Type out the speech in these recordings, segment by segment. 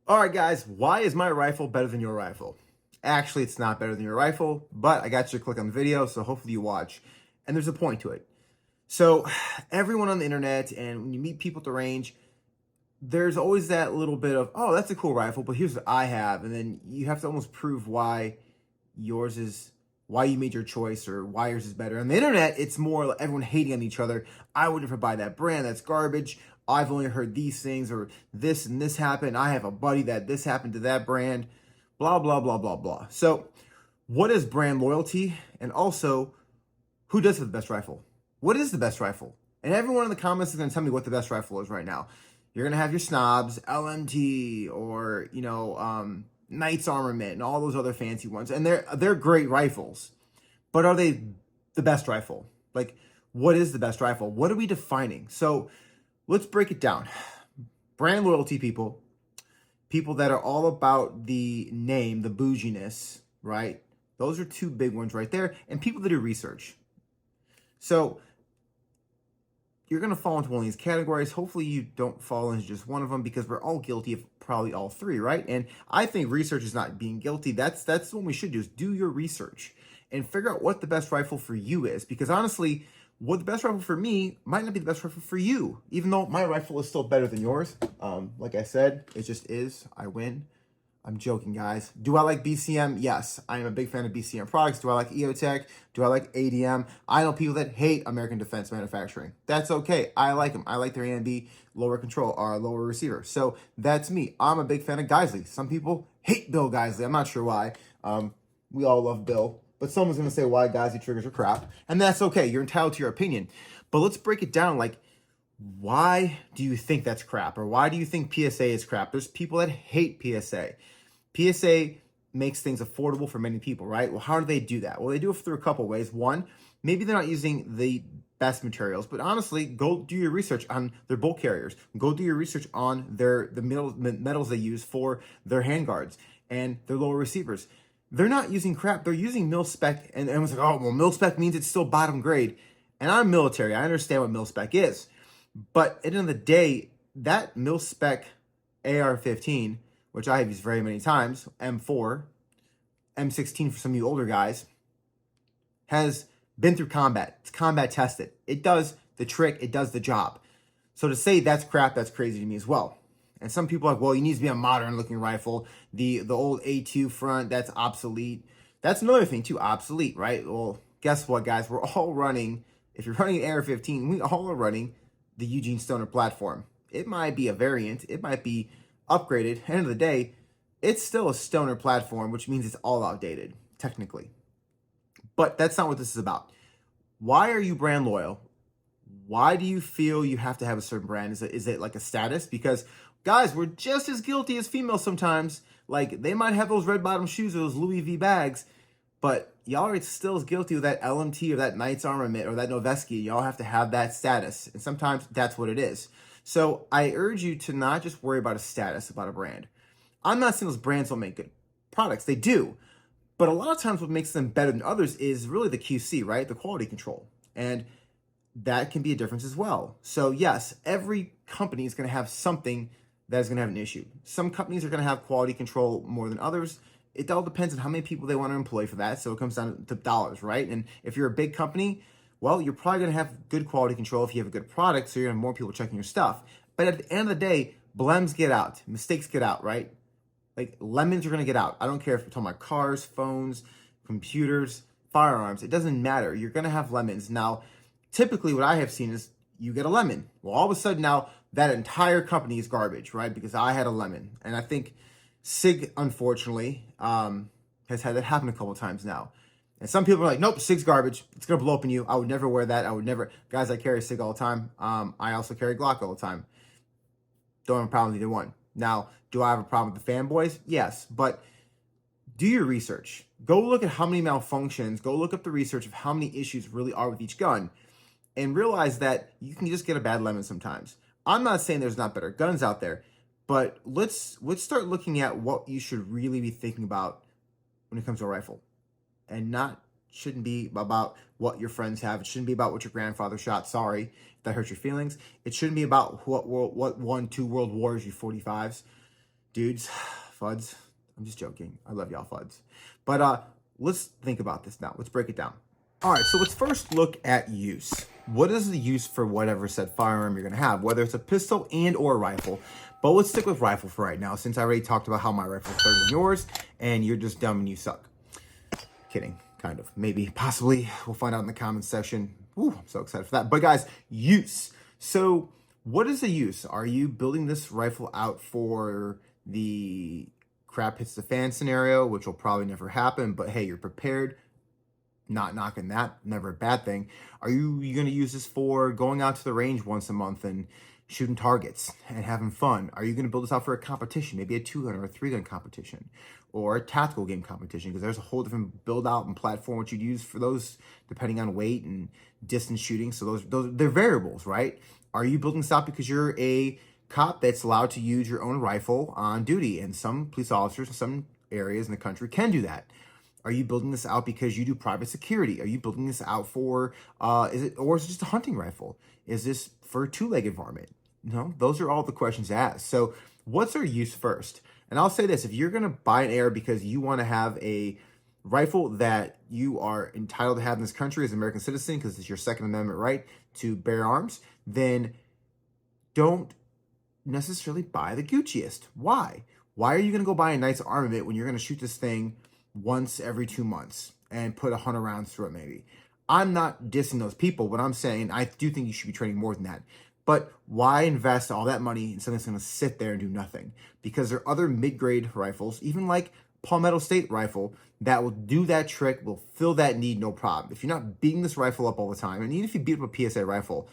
All right, guys, why is my rifle better than your rifle? Actually, it's not better than your rifle, but I got you to click on the video, so hopefully you watch. And there's a point to it. So, everyone on the internet and when you meet people at the range, there's always that little bit of, oh, that's a cool rifle, but here's what I have. And then you have to almost prove yours is, why you made your choice or why yours is better. On the internet, it's more like everyone hating on each other. I would never buy that brand. That's garbage. I've only heard these things or this and this happened. I have a buddy that this happened to that brand. Blah, blah, blah, blah, blah. So what is brand loyalty? And also, who does have the best rifle? What is the best rifle? And everyone in the comments is going to tell me what the best rifle is right now. You're going to have your snobs, LMT, or, Knight's Armament, and all those other fancy ones. And they're great rifles. But are they the best rifle? Like, what is the best rifle? What are we defining? So let's break it down. Brand loyalty people that are all about the name, the bouginess, right? Those are two big ones right there. And people that do research. So you're going to fall into one of these categories. Hopefully you don't fall into just one of them because we're all guilty of probably all three, right? And I think research is not being guilty. That's what we should do, is do your research and figure out what the best rifle for you is. Because honestly, what the best rifle for me might not be the best rifle for you, even though my rifle is still better than yours. Like I said, it just is. I win. I'm joking, guys. Do I like BCM? Yes, I am a big fan of BCM products. Do I like EOTech? Do I like ADM? I know people that hate American Defense Manufacturing. That's okay. I like them. I like their AMB lower control or lower receiver. So that's me. I'm a big fan of Geisley. Some people hate Bill Geisley. I'm not sure why. We all love Bill. But someone's going to say why Geisley triggers are crap. And that's okay. You're entitled to your opinion. But let's break it down. Like, why do you think that's crap? Or why do you think PSA is crap? There's people that hate PSA. PSA makes things affordable for many people, right? Well, how do they do that? Well, they do it through a couple ways. One, maybe they're not using the best materials, but honestly, go do your research on their bolt carriers. Go do your research on the metals they use for their handguards and their lower receivers. They're not using crap. They're using mil spec, and everyone's like, oh, well, mil spec means it's still bottom grade. And I'm military. I understand what mil spec is. But at the end of the day, that mil spec AR-15, which I have used very many times, M4, M16 for some of you older guys, has been through combat. It's combat tested. It does the trick. It does the job. So to say that's crap, that's crazy to me as well. And some people are like, well, you need to be a modern looking rifle. The old A2 front, that's obsolete. That's another thing too, obsolete, right? Well, guess what, guys? We're all running, if you're running an AR-15, we all are running the Eugene Stoner platform. It might be a variant. It might be upgraded. At the end of the day, it's still a Stoner platform, which means it's all outdated, technically. But that's not what this is about. Why are you brand loyal? Why do you feel you have to have a certain brand? Is it like a status? Because guys, we're just as guilty as females sometimes. Like, they might have those red bottom shoes or those Louis V bags, but y'all are still as guilty with that LMT or that Knight's Armament or that Noveski. Y'all have to have that status. And sometimes that's what it is. So I urge you to not just worry about a status, about a brand. I'm not saying those brands don't make good products. They do. But a lot of times what makes them better than others is really the QC, right? The quality control. And that can be a difference as well. So yes, every company is going to have something that is going to have an issue. Some companies are going to have quality control more than others. It all depends on how many people they want to employ for that. So it comes down to dollars, right? And if you're a big company, well, you're probably going to have good quality control if you have a good product, so you're going to have more people checking your stuff. But at the end of the day, blems get out, mistakes get out, right? Like, lemons are going to get out. I don't care if you're talking about cars, phones, computers, firearms. It doesn't matter. You're going to have lemons. Now, typically what I have seen is you get a lemon. Well, all of a sudden now that entire company is garbage, right? Because I had a lemon. And I think SIG, unfortunately, has had that happen a couple of times now. And some people are like, nope, SIG's garbage. It's going to blow up in you. I would never wear that. I would never. Guys, I carry SIG all the time. I also carry Glock all the time. Don't have a problem with either one. Now, do I have a problem with the fanboys? Yes. But do your research. Go look at how many malfunctions. Go look up the research of how many issues really are with each gun. And realize that you can just get a bad lemon sometimes. I'm not saying there's not better guns out there. But let's start looking at what you should really be thinking about when it comes to a rifle. And shouldn't be about what your friends have. It shouldn't be about what your grandfather shot. Sorry if that hurts your feelings. It shouldn't be about what won 2 world wars, you 45s. Dudes, fuds, I'm just joking. I love y'all fuds. But let's think about this now. Let's break it down. All right, so let's first look at use. What is the use for whatever said firearm you're gonna have, whether it's a pistol and or a rifle. But let's stick with rifle for right now, since I already talked about how my rifle is better than yours, and you're just dumb and you suck. Kidding, kind of, maybe, possibly. We'll find out in the comments section. Ooh, I'm so excited for that. But guys, use. So what is the use? Are you building this rifle out for the crap hits the fan scenario, which will probably never happen, but hey, you're prepared? Not knocking that, never a bad thing. Are you going to use this for going out to the range once a month and shooting targets and having fun? Are you going to build this out for a competition, maybe a 2-gun or a 3-gun competition, or a tactical game competition? Because there's a whole different build out and platform what you'd use for those, depending on weight and distance shooting. So those they're variables, right? Are you building this out because you're a cop that's allowed to use your own rifle on duty, and some police officers in some areas in the country can do that? Are you building this out because you do private security? Are you building this out for, is it just a hunting rifle? Is this for a two-legged varmint? No, those are all the questions asked. So what's our use first? And I'll say this, if you're gonna buy an AR because you wanna have a rifle that you are entitled to have in this country as an American citizen, because it's your Second Amendment right to bear arms, then don't necessarily buy the Gucciest. Why? Why are you gonna go buy a nice armament when you're gonna shoot this thing once every 2 months and put 100 rounds through it maybe? I'm not dissing those people, but I'm saying I do think you should be training more than that. But why invest all that money in something that's going to sit there and do nothing? Because there are other mid-grade rifles, even like Palmetto State rifle, that will do that trick, will fill that need, no problem. If you're not beating this rifle up all the time, and even if you beat up a PSA rifle,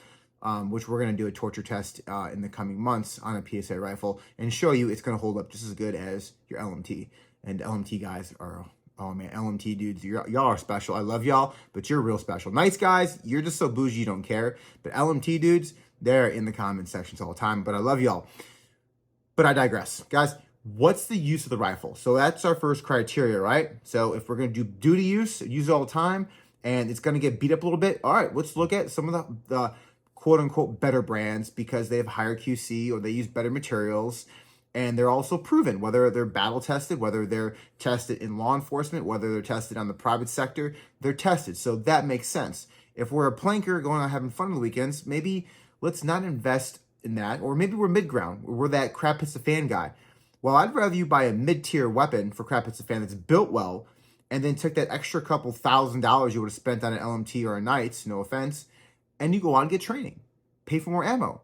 which we're going to do a torture test in the coming months on a PSA rifle and show you it's going to hold up just as good as your LMT. And LMT guys are, oh man, LMT dudes, y'all are special. I love y'all, but you're real special. Nice guys, you're just so bougie you don't care. But LMT dudes, they're in the comment sections all the time, but I love y'all. But I digress. Guys, what's the use of the rifle? So that's our first criteria, right? So if we're going to do duty use it all the time, and it's going to get beat up a little bit, all right, let's look at some of the quote-unquote better brands because they have higher QC or they use better materials, and they're also proven, whether they're battle tested, whether they're tested in law enforcement, whether they're tested on the private sector, they're tested. So that makes sense. If we're a planker going out having fun on the weekends, maybe let's not invest in that. Or maybe we're mid-ground, we're that crap hits the fan guy. Well, I'd rather you buy a mid-tier weapon for crap hits the fan that's built well, and then took that extra couple $1,000s you would have spent on an LMT or a Knights, no offense, and you go out and get training. Pay for more ammo.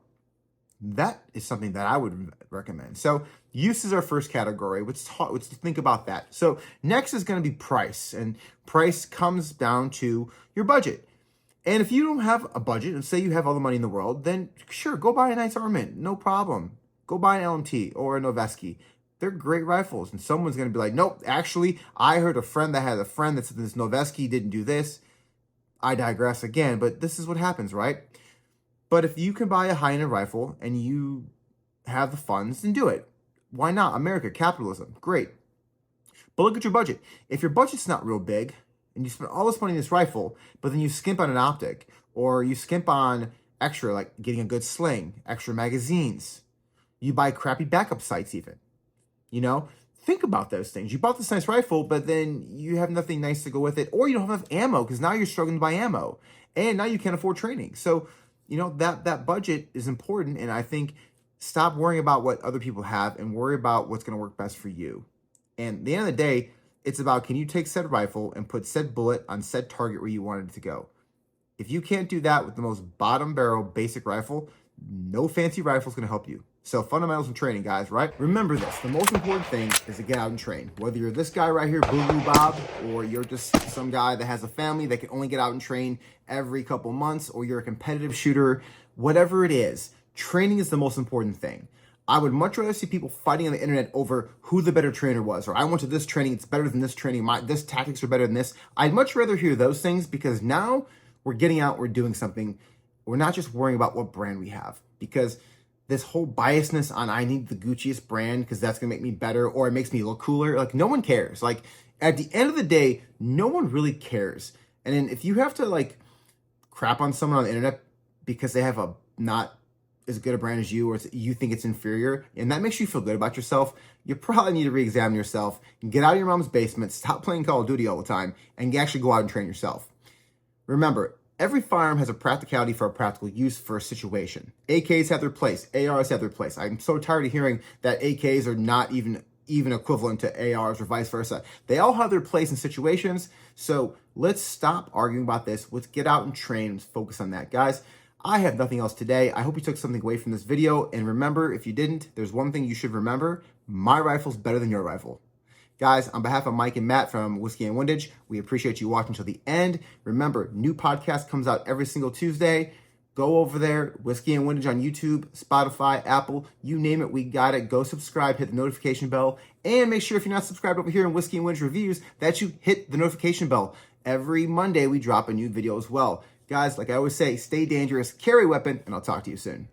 That is something that I would recommend. So use is our first category. Let's think about that. So next is going to be price, and price comes down to your budget. And if you don't have a budget, and say you have all the money in the world, then sure, go buy a nice armament, no problem. Go buy an LMT or a Noveski. They're great rifles, and someone's going to be like, nope, actually, I heard a friend that had a friend that said this Noveski didn't do this. I digress again, but this is what happens, right? But if you can buy a high-end rifle and you have the funds, then do it. Why not? America, capitalism, great. But look at your budget. If your budget's not real big and you spend all this money on this rifle, but then you skimp on an optic or you skimp on extra, like getting a good sling, extra magazines, you buy crappy backup sights even, think about those things. You bought this nice rifle, but then you have nothing nice to go with it, or you don't have enough ammo because now you're struggling to buy ammo and now you can't afford training. So that budget is important, and I think stop worrying about what other people have and worry about what's going to work best for you. And at the end of the day, it's about, can you take said rifle and put said bullet on said target where you wanted it to go? If you can't do that with the most bottom barrel basic rifle, no fancy rifle is going to help you. So fundamentals and training, guys, right? Remember this, the most important thing is to get out and train. Whether you're this guy right here, Boo Boo Bob, or you're just some guy that has a family that can only get out and train every couple months, or you're a competitive shooter, whatever it is, training is the most important thing. I would much rather see people fighting on the internet over who the better trainer was, or I went to this training, it's better than this training, this tactics are better than this. I'd much rather hear those things, because now we're getting out, we're doing something. We're not just worrying about what brand we have, because this whole biasness on I need the Gucciest brand because that's going to make me better or it makes me look cooler. Like, no one cares. Like, at the end of the day, no one really cares. And then if you have to, like, crap on someone on the internet because they have a not as good a brand as you, or you think it's inferior, and that makes you feel good about yourself, you probably need to re-examine yourself and get out of your mom's basement, stop playing Call of Duty all the time, and actually go out and train yourself. Remember, every firearm has a practicality for a practical use for a situation. AKs have their place. ARs have their place. I'm so tired of hearing that AKs are not even equivalent to ARs or vice versa. They all have their place in situations, so let's stop arguing about this. Let's get out and train and focus on that. Guys, I have nothing else today. I hope you took something away from this video, and remember, if you didn't, there's one thing you should remember: my rifle's better than your rifle. Guys, on behalf of Mike and Matt from Whiskey and Windage, we appreciate you watching till the end. Remember, new podcast comes out every single Tuesday. Go over there, Whiskey and Windage on YouTube, Spotify, Apple, you name it, we got it. Go subscribe, hit the notification bell, and make sure if you're not subscribed over here in Whiskey and Windage Reviews that you hit the notification bell. Every Monday, we drop a new video as well. Guys, like I always say, stay dangerous, carry a weapon, and I'll talk to you soon.